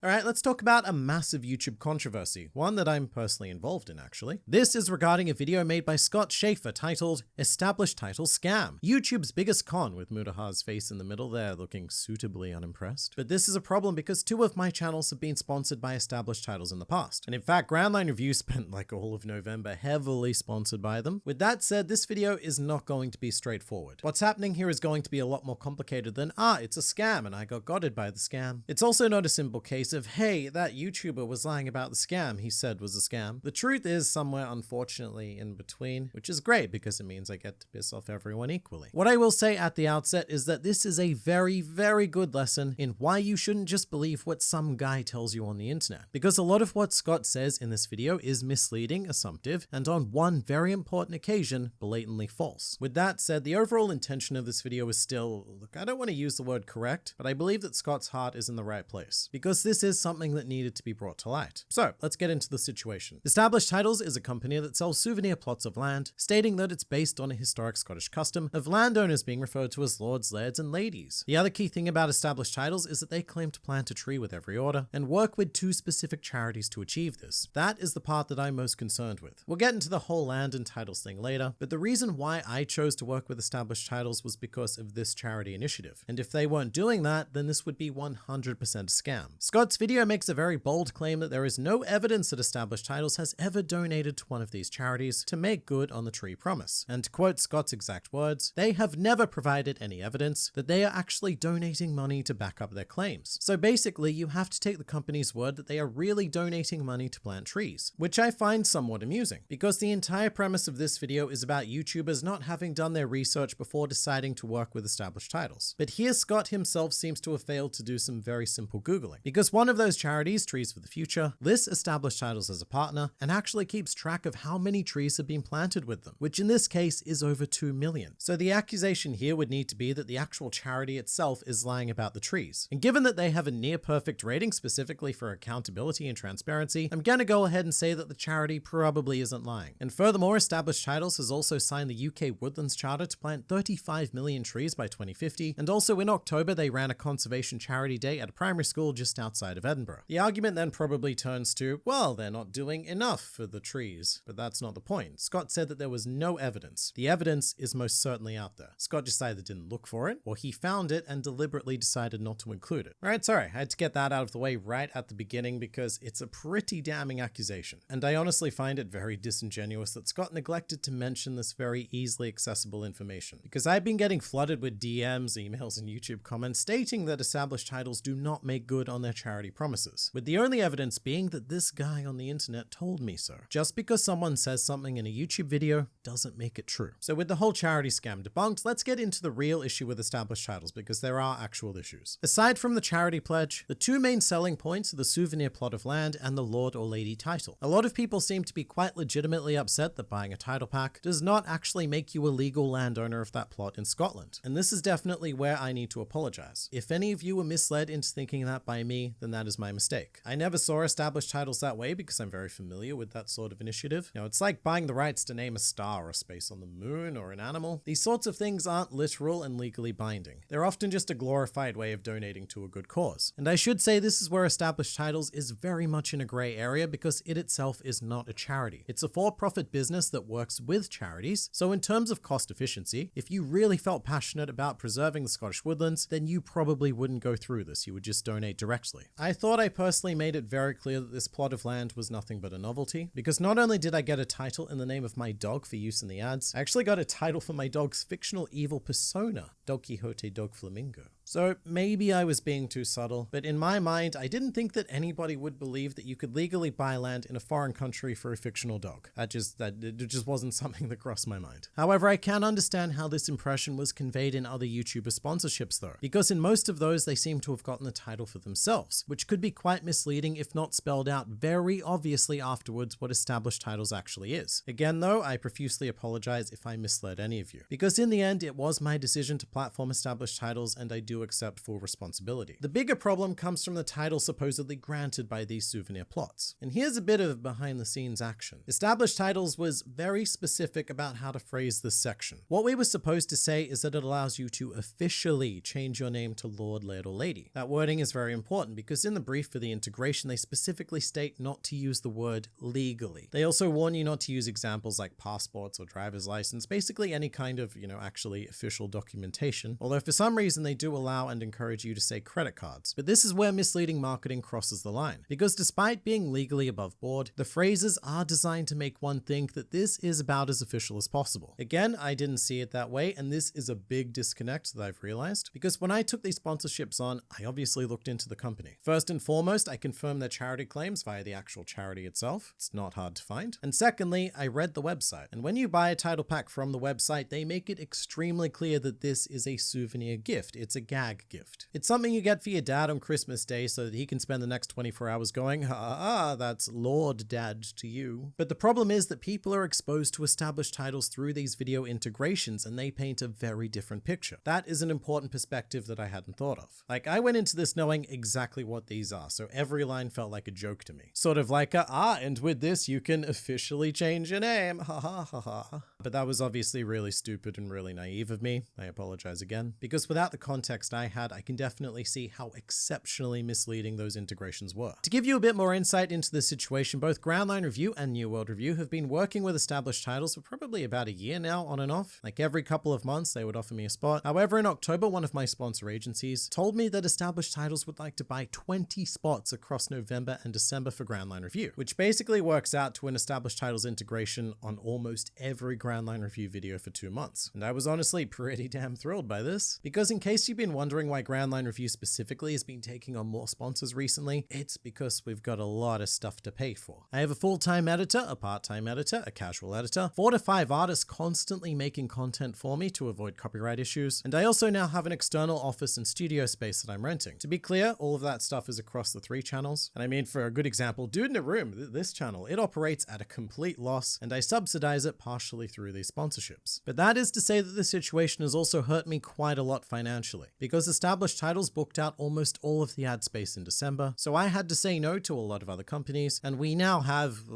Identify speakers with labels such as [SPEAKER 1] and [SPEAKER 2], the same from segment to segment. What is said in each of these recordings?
[SPEAKER 1] Alright, let's talk about a massive YouTube controversy, one that I'm personally involved in actually. This is regarding a video made by Scott Schaefer titled Established Title Scam, YouTube's biggest con, with Mutahar's face in the middle there looking suitably unimpressed. But this is a problem because two of my channels have been sponsored by established titles in the past. And in fact, Groundline Review spent like all of November heavily sponsored by them. With that said, this video is not going to be straightforward. What's happening here is going to be a lot more complicated than, it's a scam and I got godded by the scam. It's also not a simple case of, hey, that YouTuber was lying about the scam he said was a scam. The truth is somewhere unfortunately in between, which is great because it means I get to piss off everyone equally. What I will say at the outset is that this is a very, very good lesson in why you shouldn't just believe what some guy tells you on the internet. Because a lot of what Scott says in this video is misleading, assumptive, and on one very important occasion, blatantly false. With that said, the overall intention of this video is still, look, I don't want to use the word correct, but I believe that Scott's heart is in the right place. Because this is something that needed to be brought to light. So let's get into the situation. Established Titles is a company that sells souvenir plots of land, stating that it's based on a historic Scottish custom of landowners being referred to as lords, lairds, and ladies. The other key thing about Established Titles is that they claim to plant a tree with every order and work with two specific charities to achieve this. That is the part that I'm most concerned with. We'll get into the whole land and titles thing later, but the reason why I chose to work with Established Titles was because of this charity initiative. And if they weren't doing that, then this would be 100% a scam. Scott's video makes a very bold claim that there is no evidence that Established Titles has ever donated to one of these charities to make good on the tree promise. And to quote Scott's exact words, they have never provided any evidence that they are actually donating money to back up their claims. So basically, you have to take the company's word that they are really donating money to plant trees, which I find somewhat amusing, because the entire premise of this video is about YouTubers not having done their research before deciding to work with Established Titles. But here Scott himself seems to have failed to do some very simple Googling, because one of those charities, Trees for the Future, lists Established Titles as a partner and actually keeps track of how many trees have been planted with them, which in this case is over 2 million. So the accusation here would need to be that the actual charity itself is lying about the trees. And given that they have a near perfect rating specifically for accountability and transparency, I'm gonna go ahead and say that the charity probably isn't lying. And furthermore, Established Titles has also signed the UK Woodlands Charter to plant 35 million trees by 2050, and also in October they ran a conservation charity day at a primary school just outside of Edinburgh. The argument then probably turns to, well, they're not doing enough for the trees, but that's not the point. Scott said that there was no evidence. The evidence is most certainly out there. Scott just either didn't look for it, or he found it and deliberately decided not to include it. Alright, sorry, I had to get that out of the way right at the beginning because it's a pretty damning accusation. And I honestly find it very disingenuous that Scott neglected to mention this very easily accessible information. Because I've been getting flooded with DMs, emails, and YouTube comments stating that Established Titles do not make good on their charity promises, with the only evidence being that this guy on the internet told me so. Just because someone says something in a YouTube video doesn't make it true. So with the whole charity scam debunked, let's get into the real issue with Established Titles, because there are actual issues. Aside from the charity pledge, the two main selling points are the souvenir plot of land and the lord or lady title. A lot of people seem to be quite legitimately upset that buying a title pack does not actually make you a legal landowner of that plot in Scotland. And this is definitely where I need to apologize. If any of you were misled into thinking that by me, then that is my mistake. I never saw Established Titles that way because I'm very familiar with that sort of initiative. You know, it's like buying the rights to name a star or a space on the moon or an animal. These sorts of things aren't literal and legally binding. They're often just a glorified way of donating to a good cause. And I should say this is where Established Titles is very much in a gray area because it itself is not a charity. It's a for-profit business that works with charities. So in terms of cost efficiency, if you really felt passionate about preserving the Scottish woodlands, then you probably wouldn't go through this. You would just donate directly. I thought I personally made it very clear that this plot of land was nothing but a novelty, because not only did I get a title in the name of my dog for use in the ads, I actually got a title for my dog's fictional evil persona, Don Quixote Dog Flamingo. So maybe I was being too subtle, but in my mind, I didn't think that anybody would believe that you could legally buy land in a foreign country for a fictional dog. It just wasn't something that crossed my mind. However, I can understand how this impression was conveyed in other YouTuber sponsorships though, because in most of those, they seem to have gotten the title for themselves, which could be quite misleading if not spelled out very obviously afterwards what Established Titles actually is. Again though, I profusely apologize if I misled any of you, because in the end, it was my decision to platform Established Titles, and I do you accept full responsibility. The bigger problem comes from the title supposedly granted by these souvenir plots. And here's a bit of behind the scenes action. Established Titles was very specific about how to phrase this section. What we were supposed to say is that it allows you to officially change your name to Lord, Laird, or Lady. That wording is very important because in the brief for the integration, they specifically state not to use the word legally. They also warn you not to use examples like passports or driver's license, basically any kind of, actually official documentation. Although for some reason they do allow and encourage you to say credit cards. But this is where misleading marketing crosses the line. Because despite being legally above board, the phrases are designed to make one think that this is about as official as possible. Again, I didn't see it that way, and this is a big disconnect that I've realized. Because when I took these sponsorships on, I obviously looked into the company. First and foremost, I confirmed their charity claims via the actual charity itself. It's not hard to find. And secondly, I read the website. And when you buy a title pack from the website, they make it extremely clear that this is a souvenir gift. It's a gag gift. It's something you get for your dad on Christmas Day so that he can spend the next 24 hours going, that's Lord Dad to you. But the problem is that people are exposed to established titles through these video integrations, and they paint a very different picture. That is an important perspective that I hadn't thought of. Like, I went into this knowing exactly what these are, so every line felt like a joke to me. Sort of like and with this you can officially change your name, ha ha ha ha. But that was obviously really stupid and really naive of me. I apologize again. Because without the context I had, I can definitely see how exceptionally misleading those integrations were. To give you a bit more insight into the situation, both Groundline Review and New World Review have been working with established titles for probably about a year now, on and off. Like every couple of months, they would offer me a spot. However, in October, one of my sponsor agencies told me that established titles would like to buy 20 spots across November and December for Groundline Review, which basically works out to an established titles integration on almost every Groundline Review video for 2 months. And I was honestly pretty damn thrilled by this, because in case you've been wondering why Groundline Review specifically has been taking on more sponsors recently, it's because we've got a lot of stuff to pay for. I have a full-time editor, a part-time editor, a casual editor, 4 to 5 artists constantly making content for me to avoid copyright issues, and I also now have an external office and studio space that I'm renting. To be clear, all of that stuff is across the 3 channels, and I mean, for a good example, Dude in a Room, this channel, it operates at a complete loss, and I subsidize it partially through these sponsorships. But that is to say that this situation has also hurt me quite a lot financially, because established titles booked out almost all of the ad space in December, so I had to say no to a lot of other companies, and we now have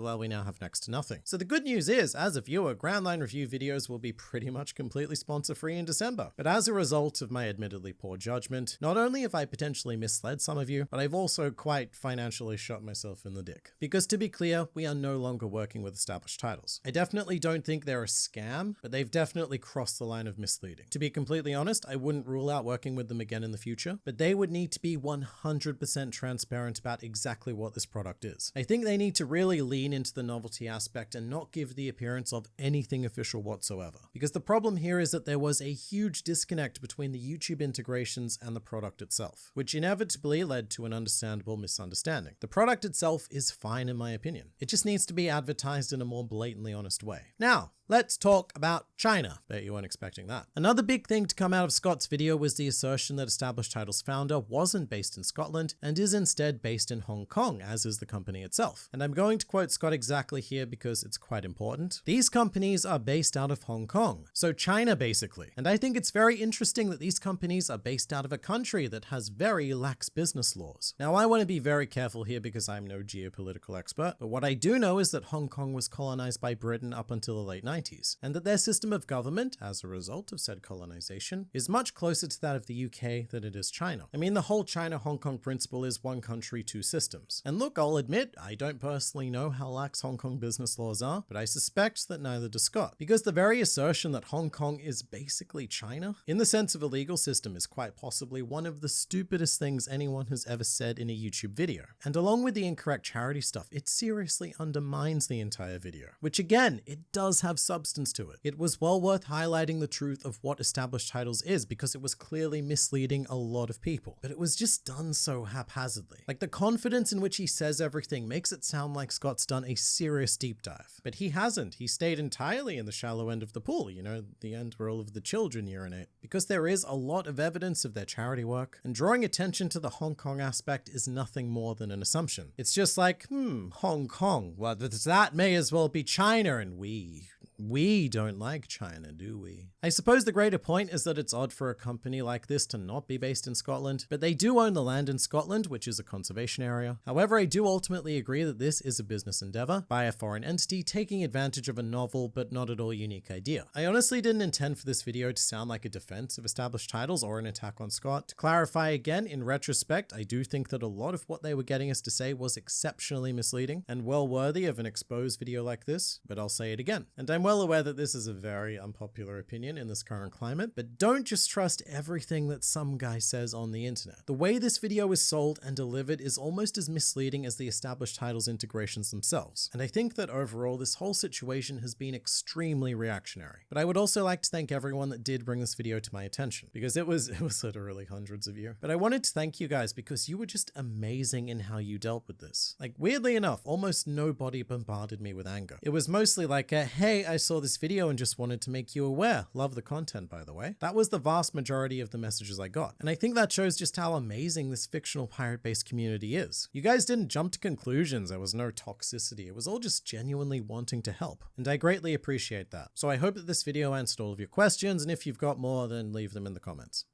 [SPEAKER 1] next to nothing. So the good news is, as a viewer, Groundline Review videos will be pretty much completely sponsor-free in December. But as a result of my admittedly poor judgment, not only have I potentially misled some of you, but I've also quite financially shot myself in the dick. Because to be clear, we are no longer working with established titles. I definitely don't think they're a scam, but they've definitely crossed the line of misleading. To be completely honest, I wouldn't rule out working with them again in the future, but they would need to be 100% transparent about exactly what this product is. I think they need to really lean into the novelty aspect and not give the appearance of anything official whatsoever. Because the problem here is that there was a huge disconnect between the YouTube integrations and the product itself, which inevitably led to an understandable misunderstanding. The product itself is fine in my opinion. It just needs to be advertised in a more blatantly honest way. Now, let's talk about China. Bet you weren't expecting that. Another big thing to come out of Scott's video was the assertion that Established Titles founder wasn't based in Scotland and is instead based in Hong Kong, as is the company itself. And I'm going to quote Scott exactly here because it's quite important. These companies are based out of Hong Kong, so China basically. And I think it's very interesting that these companies are based out of a country that has very lax business laws. Now, I want to be very careful here because I'm no geopolitical expert, but what I do know is that Hong Kong was colonized by Britain up until the late 90s, and that their system of government, as a result of said colonization, is much closer to that of the UK than it is China. I mean, the whole China-Hong Kong principle is one country, 2 systems. And look, I'll admit, I don't personally know how lax Hong Kong business laws are, but I suspect that neither does Scott. Because the very assertion that Hong Kong is basically China, in the sense of a legal system, is quite possibly one of the stupidest things anyone has ever said in a YouTube video. And along with the incorrect charity stuff, it seriously undermines the entire video. Which again, it does have substance to it. It was well worth highlighting the truth of what established titles is because it was clearly misleading a lot of people. But it was just done so haphazardly. Like, the confidence in which he says everything makes it sound like Scott's done a serious deep dive. But he hasn't. He stayed entirely in the shallow end of the pool, you know, the end where all of the children urinate. Because there is a lot of evidence of their charity work, and drawing attention to the Hong Kong aspect is nothing more than an assumption. It's just like, Hong Kong, well, that may as well be China, and we We don't like China, do we? I suppose the greater point is that it's odd for a company like this to not be based in Scotland, but they do own the land in Scotland, which is a conservation area. However, I do ultimately agree that this is a business endeavor by a foreign entity taking advantage of a novel but not at all unique idea. I honestly didn't intend for this video to sound like a defense of established titles or an attack on Scott. To clarify again, in retrospect, I do think that a lot of what they were getting us to say was exceptionally misleading and well worthy of an exposed video like this, but I'll say it again. And I'm well aware that this is a very unpopular opinion in this current climate, but don't just trust everything that some guy says on the internet. The way this video is sold and delivered is almost as misleading as the established titles integrations themselves. And I think that overall this whole situation has been extremely reactionary. But I would also like to thank everyone that did bring this video to my attention, because it was literally hundreds of you. But I wanted to thank you guys because you were just amazing in how you dealt with this. Like, weirdly enough, almost nobody bombarded me with anger. It was mostly like hey, I saw this video and just wanted to make you aware. Love the content, by the way. That was the vast majority of the messages I got. And I think that shows just how amazing this fictional pirate-based community is. You guys didn't jump to conclusions. There was no toxicity. It was all just genuinely wanting to help. And I greatly appreciate that. So I hope that this video answered all of your questions, and if you've got more, then leave them in the comments.